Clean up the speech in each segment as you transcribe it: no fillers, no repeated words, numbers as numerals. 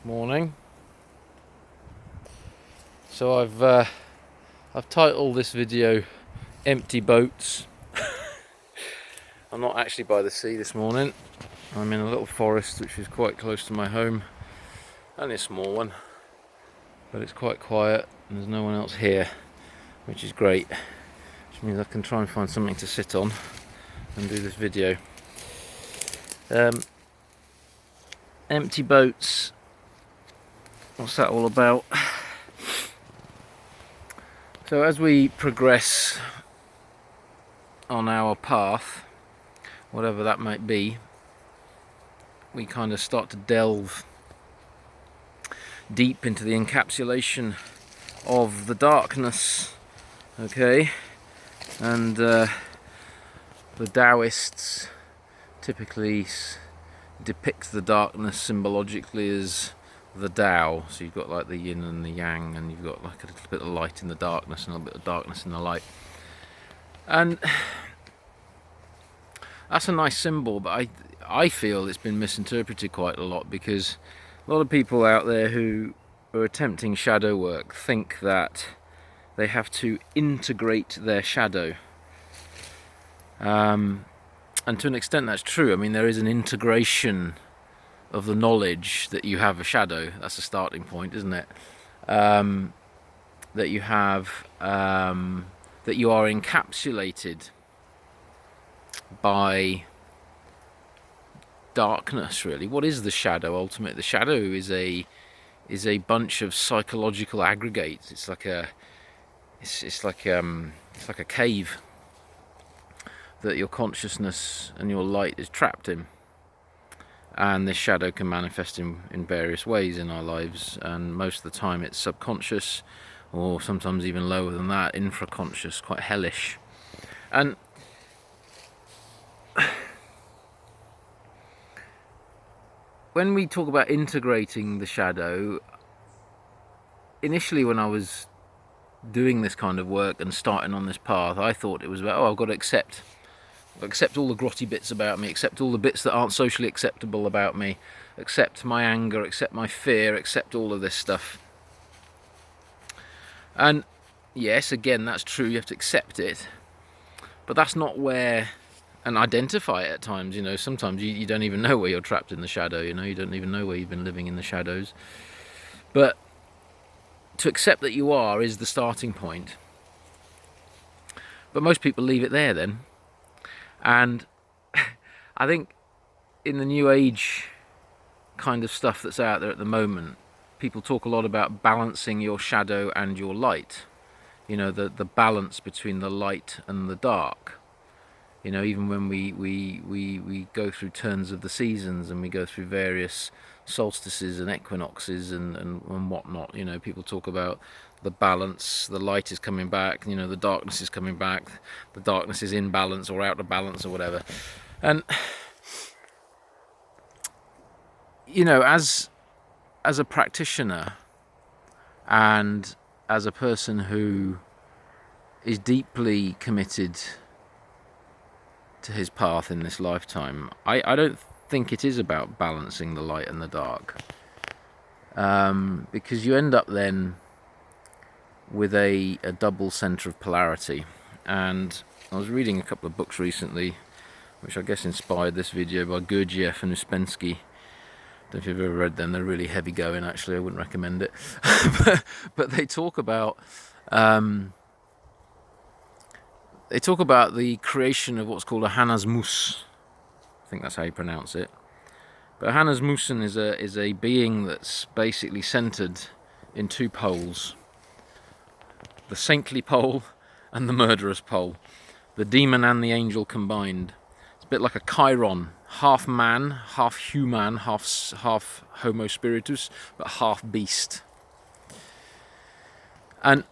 Morning. So I've titled this video "Empty Boats." I'm not actually by the sea this morning. I'm in a little forest which is quite close to my home. Only a small one, but it's quite quiet and there's no one else here, which is great. Which means I can try and find something to sit on and do this video. Empty boats. What's that all about? So as we progress on our path, whatever that might be, we kind of start to delve deep into the encapsulation of the darkness, okay? And the Taoists typically depict the darkness symbologically as the Tao. So you've got like the yin and the yang, and you've got like a little bit of light in the darkness and a little bit of darkness in the light. And that's a nice symbol, but I feel it's been misinterpreted quite a lot, because a lot of people out there who are attempting shadow work think that they have to integrate their shadow. And to an extent that's true. I mean, there is an integration of the knowledge that you have a shadow. That's a starting point, isn't it? That you have, that you are encapsulated by darkness, really. What is the shadow ultimately? The shadow is a bunch of psychological aggregates. It's like a cave that your consciousness and your light is trapped in. And this shadow can manifest in various ways in our lives, and most of the time it's subconscious, or sometimes even lower than that, infraconscious, quite hellish. And when we talk about integrating the shadow, initially when I was doing this kind of work and starting on this path, I thought it was about, I've got to accept all the grotty bits about me, accept all the bits that aren't socially acceptable about me, accept my anger, accept my fear, accept all of this stuff. And yes, again, that's true, you have to accept it, but that's not where, and identify it at times, sometimes you don't even know where you're trapped in the shadow, you don't even know where you've been living in the shadows. But to accept that you are is the starting point. But most people leave it there then. And I think in the new age kind of stuff that's out there at the moment, people talk a lot about balancing your shadow and your light. The balance between the light and the dark. Even when we go through turns of the seasons, and we go through various solstices and equinoxes and whatnot, people talk about the balance. The light is coming back, the darkness is coming back, the darkness is in balance or out of balance or whatever. And as a practitioner and as a person who is deeply committed to his path in this lifetime, I don't think it is about balancing the light and the dark, because you end up then with a double center of polarity. And I was reading a couple of books recently which I guess inspired this video, by Gurdjieff and Uspensky. Don't know if you've ever read them. They're really heavy going, actually. I wouldn't recommend it. but they talk about the creation of what's called a Hanasmus. I think that's how you pronounce it. But Hanasmussen is a being that's basically centered in two poles: the saintly pole and the murderous pole, the demon and the angel combined. It's a bit like a Chiron, half man, half human, half Homo spiritus, but half beast. And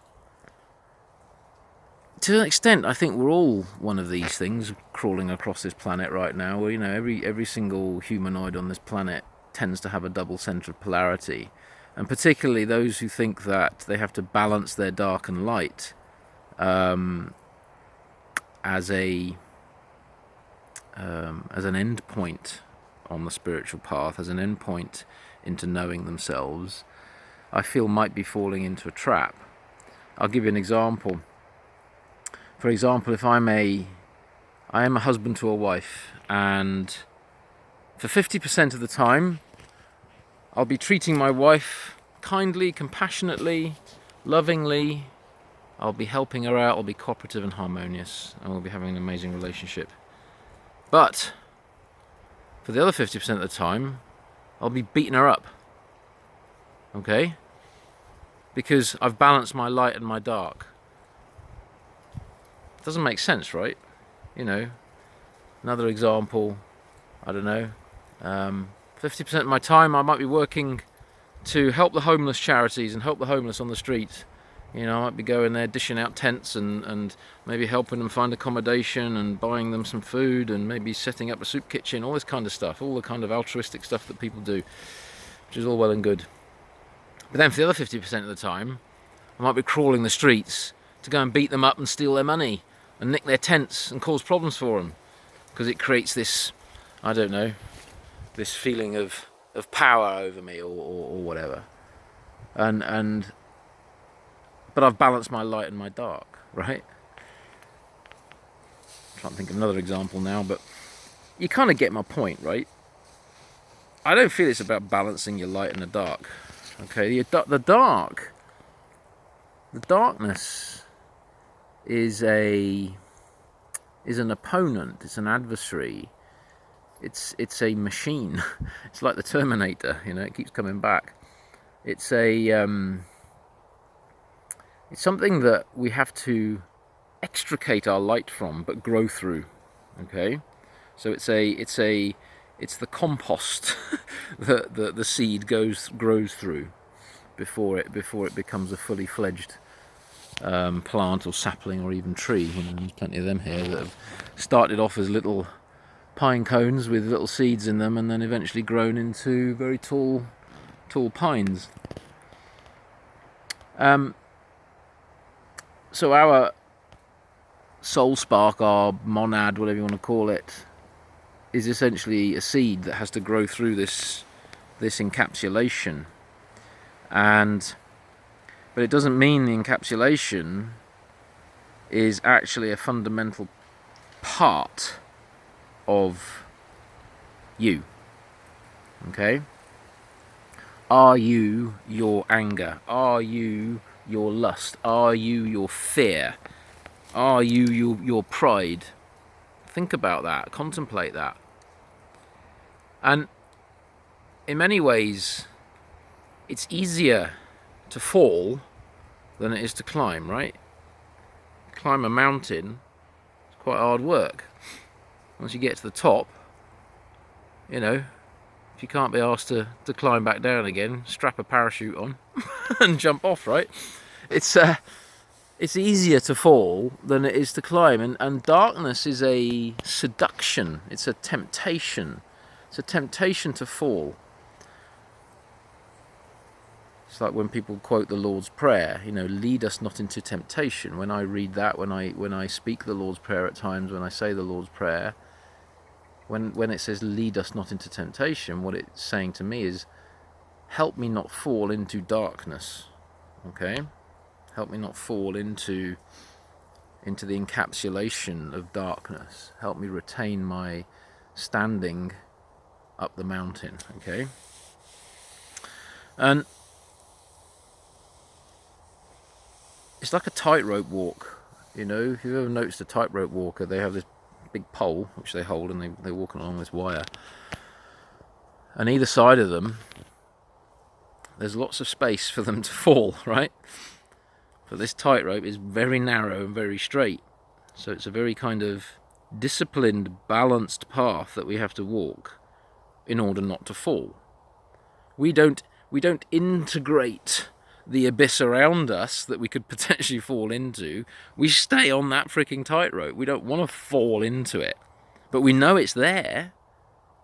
to an extent, I think we're all one of these things crawling across this planet right now. Where every single humanoid on this planet tends to have a double center of polarity, and particularly those who think that they have to balance their dark and light as an end point on the spiritual path as an endpoint into knowing themselves, I feel might be falling into a trap. I'll give you an example. For example, if I am a husband to a wife, and for 50% of the time, I'll be treating my wife kindly, compassionately, lovingly. I'll be helping her out, I'll be cooperative and harmonious, and we'll be having an amazing relationship. But for the other 50% of the time, I'll be beating her up. Okay? Because I've balanced my light and my dark. It doesn't make sense, right? You know, another example, I don't know, 50% of my time I might be working to help the homeless charities and help the homeless on the street. You know, I might be going there dishing out tents and maybe helping them find accommodation and buying them some food and maybe setting up a soup kitchen, all this kind of stuff, all the kind of altruistic stuff that people do, which is all well and good. But then for the other 50% of the time, I might be crawling the streets to go and beat them up and steal their money and nick their tents and cause problems for them, because it creates this, I don't know, this feeling of power over me or whatever. But I've balanced my light and my dark, right? I'm trying to think of another example now, but you kind of get my point, right? I don't feel it's about balancing your light and the dark. Okay, the darkness is an opponent. It's an adversary. It's a machine. It's like the Terminator. You know, it keeps coming back. It's something that we have to extricate our light from, but grow through. Okay, so it's the compost that the seed grows through before it becomes a fully fledged plant or sapling or even tree. You know, there's plenty of them here that have started off as little pine cones with little seeds in them, and then eventually grown into very tall pines. So our soul spark, our monad, whatever you want to call it, is essentially a seed that has to grow through this encapsulation. But it doesn't mean the encapsulation is actually a fundamental part of you. Okay? Are you your anger? Are you your lust? Are you your fear? Are you your pride? Think about that, contemplate that. And in many ways, it's easier to fall than it is to climb, right? Climb a mountain, it's quite hard work. Once you get to the top, you know, if you can't be asked to climb back down again, strap a parachute on and jump off, right? It's easier to fall than it is to climb, and darkness is a seduction. It's a temptation. It's a temptation to fall. It's like when people quote the Lord's Prayer, you know, lead us not into temptation. When I read that, when I speak the Lord's Prayer at times, when I say the Lord's Prayer, when it says lead us not into temptation, what it's saying to me is, help me not fall into darkness. Okay? Help me not fall into the encapsulation of darkness. Help me retain my standing up the mountain. Okay? And it's like a tightrope walk. You know, if you've ever noticed a tightrope walker, they have this big pole which they hold, and they're walking along this wire. And either side of them, there's lots of space for them to fall, right? But this tightrope is very narrow and very straight. So it's a very kind of disciplined, balanced path that we have to walk in order not to fall. We don't integrate the abyss around us that we could potentially fall into. We stay on that freaking tightrope. We don't want to fall into it. But we know it's there.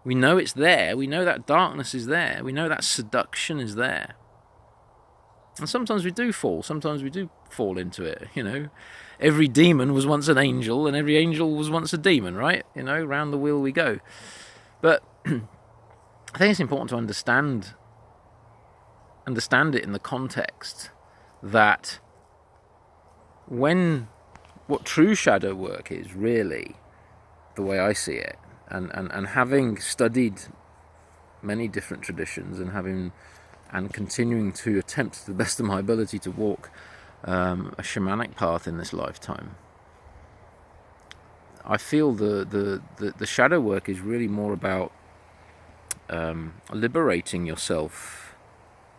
We know it's there. We know that darkness is there. We know that seduction is there. And sometimes we do fall. Sometimes we do fall into it, you know. Every demon was once an angel, and every angel was once a demon, right? You know, round the wheel we go. But I think it's important to understand it in the context that what true shadow work is really, the way I see it, and having studied many different traditions and continuing to attempt to the best of my ability to walk a shamanic path in this lifetime, I feel the shadow work is really more about liberating yourself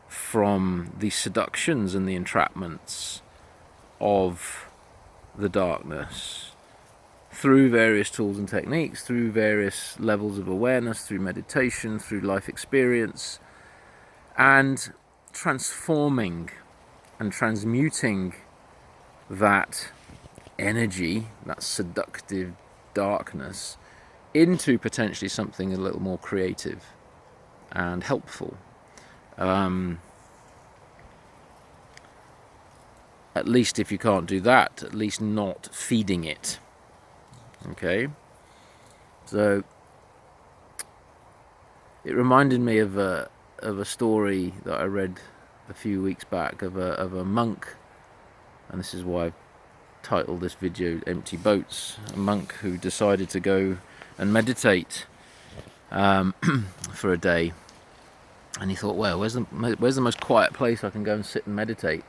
from the seductions and the entrapments of the darkness through various tools and techniques, through various levels of awareness, through meditation, through life experience, and transforming and transmuting that energy, that seductive darkness, into potentially something a little more creative and helpful. At least if you can't do that, at least not feeding it. Okay? So it reminded me of a story that I read a few weeks back of a monk, and this is why I've titled this video Empty Boats. A monk who decided to go and meditate for a day, and he thought, well, where's the most quiet place I can go and sit and meditate?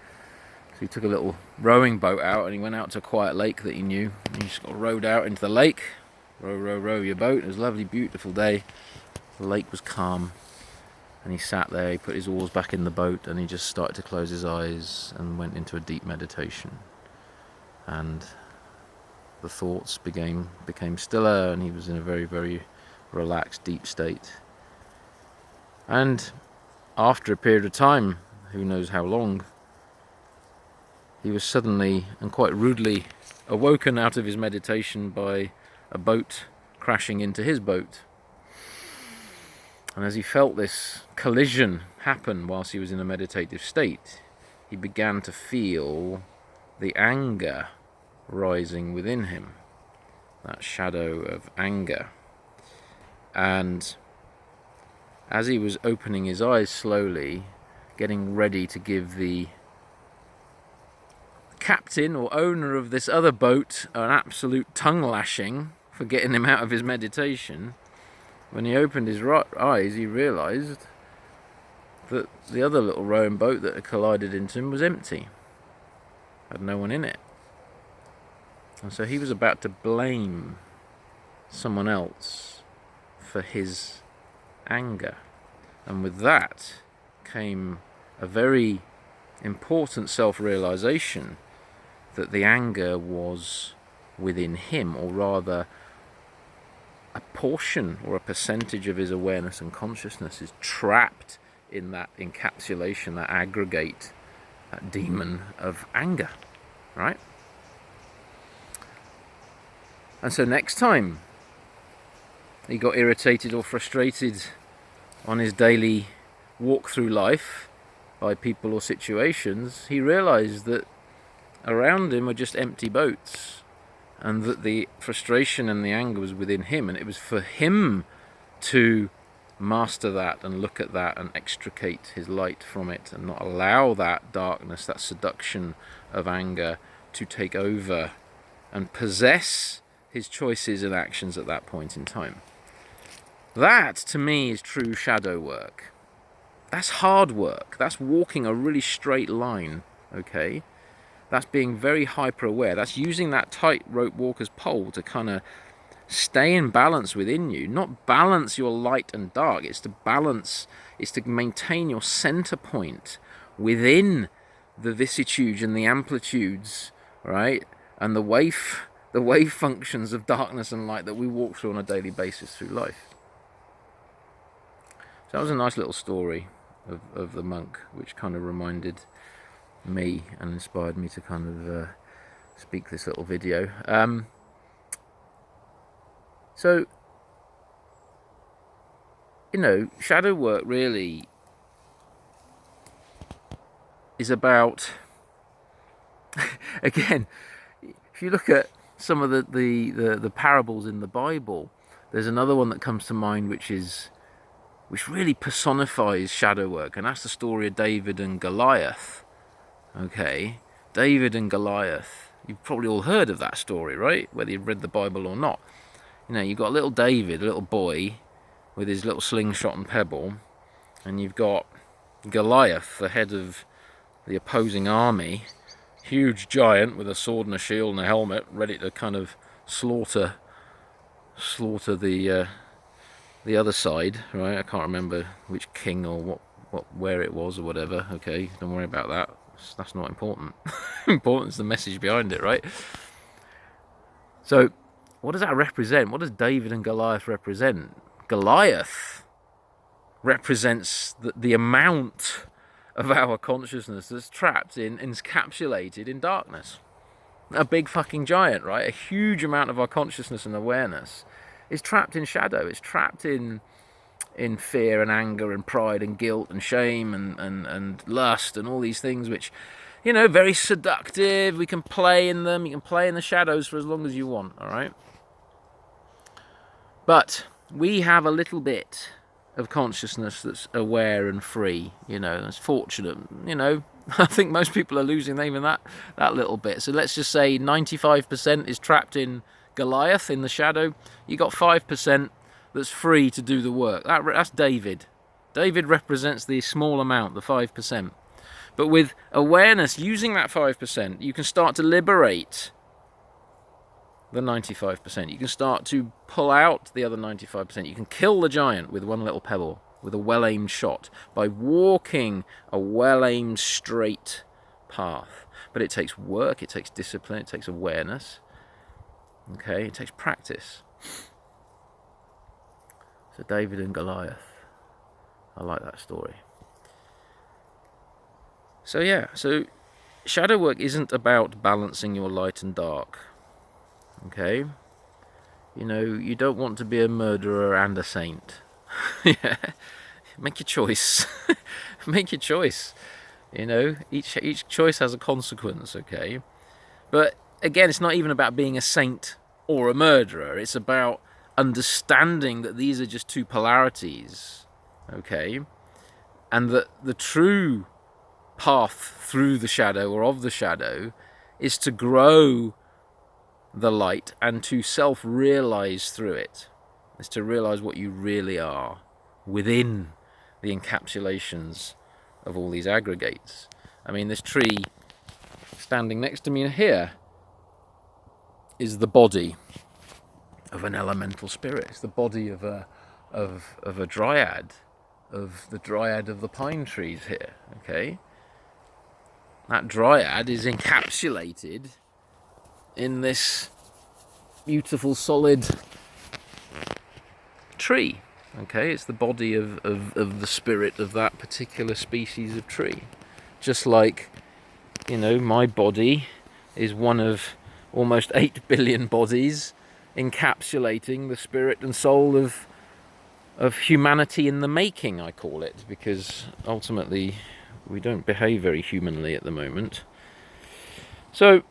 So he took a little rowing boat out and he went out to a quiet lake that he knew. And he just got rowed out into the lake. Row your boat. It was a lovely, beautiful day. The lake was calm, and he sat there. He put his oars back in the boat, and he just started to close his eyes and went into a deep meditation. And the thoughts became stiller, and he was in a very, very relaxed, deep state. And after a period of time, who knows how long, he was suddenly and quite rudely awoken out of his meditation by a boat crashing into his boat. And as he felt this collision happen whilst he was in a meditative state, he began to feel the anger rising within him, that shadow of anger. And as he was opening his eyes slowly, getting ready to give the captain or owner of this other boat an absolute tongue lashing for getting him out of his meditation, when he opened his eyes, he realised that the other little rowing boat that had collided into him was empty, had no one in it. And so he was about to blame someone else for his anger. And with that came a very important self-realisation that the anger was within him, or rather a portion or a percentage of his awareness and consciousness is trapped in that encapsulation, that aggregate, that demon of anger, right? And so next time he got irritated or frustrated on his daily walk through life by people or situations, he realised that around him were just empty boats, and that the frustration and the anger was within him, and it was for him to master that and look at that and extricate his light from it, and not allow that darkness, that seduction of anger to take over and possess his choices and actions at that point in time. That, to me, is true shadow work. That's hard work. That's walking a really straight line, okay? That's being very hyper aware. That's using that tightrope walker's pole to kind of stay in balance within you. Not balance your light and dark. It's to balance, it's to maintain your center point within the vicissitudes and the amplitudes, right? And the wave functions of darkness and light that we walk through on a daily basis through life. So that was a nice little story of the monk, which kind of reminded me and inspired me to kind of speak this little video. So, you know, shadow work really is about, again, if you look at some of the parables in the Bible, there's another one that comes to mind, which is which really personifies shadow work, and that's the story of David and Goliath. Okay, David and Goliath. You've probably all heard of that story, right? Whether you've read the Bible or not. You know, you've got little David, a little boy, with his little slingshot and pebble, and you've got Goliath, the head of the opposing army, huge giant with a sword and a shield and a helmet, ready to kind of slaughter the other side, right? I can't remember which king or where it was or whatever. Okay, don't worry about that. That's not important. Important is the message behind it, right? So, what does that represent? What does David and Goliath represent? Goliath represents the amount of our consciousness that's trapped in, encapsulated in darkness. A big fucking giant, right? A huge amount of our consciousness and awareness is trapped in shadow. It's trapped in fear and anger and pride and guilt and shame and lust and all these things which, you know, very seductive. We can play in them. You can play in the shadows for as long as you want, all right? But we have a little bit of consciousness that's aware and free, you know, that's fortunate, you know. I think most people are losing even that little bit. So let's just say 95% is trapped in Goliath, in the shadow. You got 5% that's free to do the work. That's David. David represents the small amount, the 5%. But with awareness, using that 5%, you can start to liberate the 95%. You can start to pull out the other 95%. You can kill the giant with one little pebble, with a well-aimed shot, by walking a well-aimed straight path. But it takes work, it takes discipline, it takes awareness. Okay, it takes practice. So David and Goliath. I like that story. So yeah, so shadow work isn't about balancing your light and dark. Okay? You know, you don't want to be a murderer and a saint. Yeah. Make your choice. Make your choice. You know, each choice has a consequence, okay? But again, it's not even about being a saint or a murderer. It's about understanding that these are just two polarities, okay? And that the true path through the shadow or of the shadow is to grow the light and to self-realize through it. Is to realize what you really are within the encapsulations of all these aggregates. I mean, this tree standing next to me here is the body of an elemental spirit. It's the body of a dryad, of the dryad of the pine trees here, okay? That dryad is encapsulated in this beautiful solid tree, okay? It's the body of the spirit of that particular species of tree. Just like, you know, my body is one of almost 8 billion bodies encapsulating the spirit and soul of humanity in the making, I call it, because ultimately we don't behave very humanly at the moment. So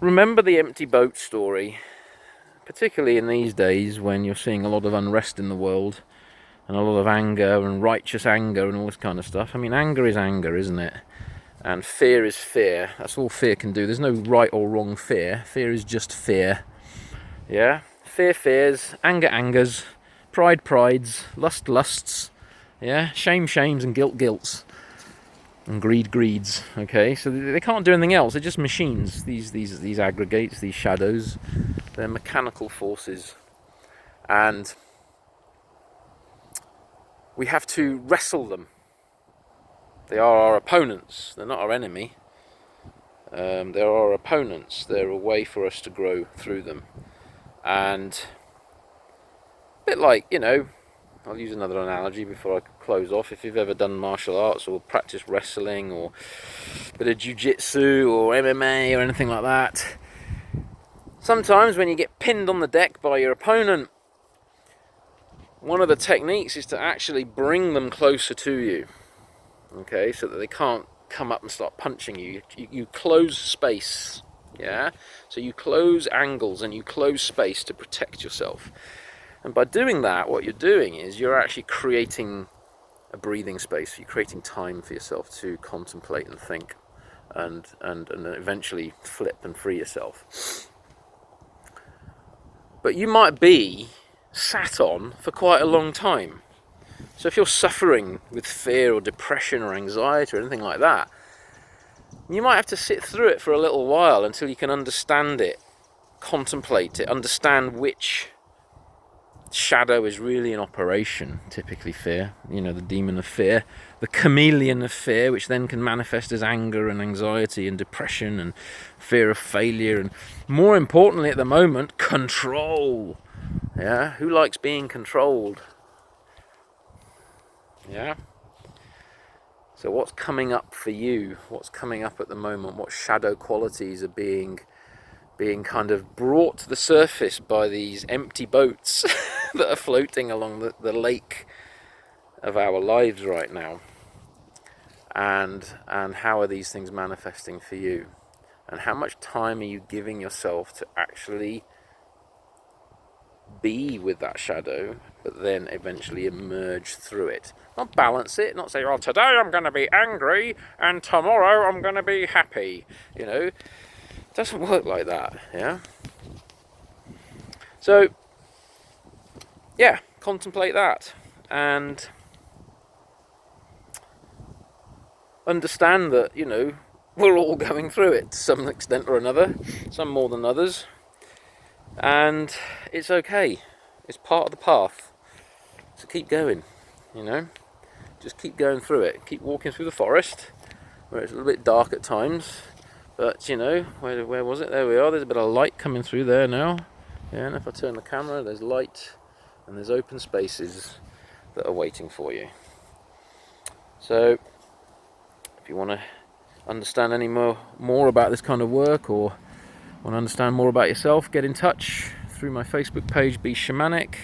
remember the empty boat story, particularly in these days when you're seeing a lot of unrest in the world and a lot of anger and righteous anger and all this kind of stuff. I mean, anger is anger, isn't it? And fear is fear. That's all fear can do. There's no right or wrong fear. Fear is just fear. Yeah? Fear fears, anger angers, pride prides, lust lusts, yeah? Shame shames, and guilt guilts, and greed greeds. Okay? So they can't do anything else. They're just machines. These aggregates, these shadows, they're mechanical forces. And we have to wrestle them. They are our opponents. They're not our enemy. They're our opponents. They're a way for us to grow through them. And a bit like, you know, I'll use another analogy before I close off. If you've ever done martial arts or practiced wrestling or a bit of jiu-jitsu or MMA or anything like that, sometimes when you get pinned on the deck by your opponent, one of the techniques is to actually bring them closer to you. Okay, so that they can't come up and start punching you. You close space, yeah? So you close angles and you close space to protect yourself. And by doing that, what you're doing is you're actually creating a breathing space. You're creating time for yourself to contemplate and think, and eventually flip and free yourself. But you might be sat on for quite a long time. So if you're suffering with fear or depression or anxiety or anything like that, you might have to sit through it for a little while until you can understand it, contemplate it, understand which shadow is really in operation. Typically fear, the demon of fear, the chameleon of fear, which then can manifest as anger and anxiety and depression and fear of failure, and more importantly at the moment, control. Yeah, who likes being controlled? Yeah. So what's coming up for you? What's coming up at the moment? What shadow qualities are being kind of brought to the surface by these empty boats that are floating along the lake of our lives right now? And how are these things manifesting for you? And how much time are you giving yourself to actually be with that shadow, but then eventually emerge through it? Not balance it, not say, well, today I'm going to be angry and tomorrow I'm going to be happy. It doesn't work like that, yeah? So, yeah, contemplate that and understand that, we're all going through it to some extent or another, some more than others, and it's okay. It's part of the path. So keep going, just keep going through it. Keep walking through the forest where it's a little bit dark at times, but where was it? There we are. There's a bit of light coming through there now. Yeah, and if I turn the camera, there's light and there's open spaces that are waiting for you. So if you want to understand any more about this kind of work, or want to understand more about yourself, get in touch through my Facebook page, Be Shamanic.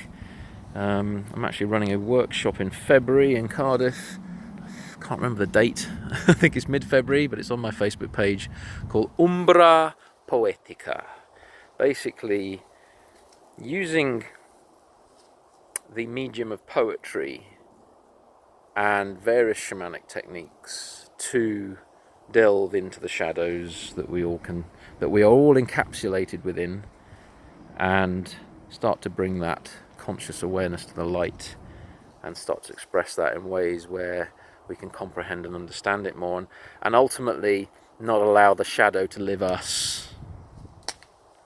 I'm actually running a workshop in February in Cardiff. I can't remember the date. I think it's mid-February, but it's on my Facebook page, called Umbra Poetica. Basically, using the medium of poetry and various shamanic techniques to delve into the shadows that we are all encapsulated within, and start to bring that conscious awareness to the light, and start to express that in ways where we can comprehend and understand it more, and ultimately not allow the shadow to live us.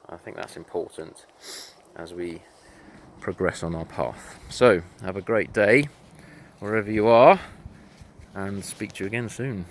I think that's important as we progress on our path. So have a great day wherever you are, and speak to you again soon.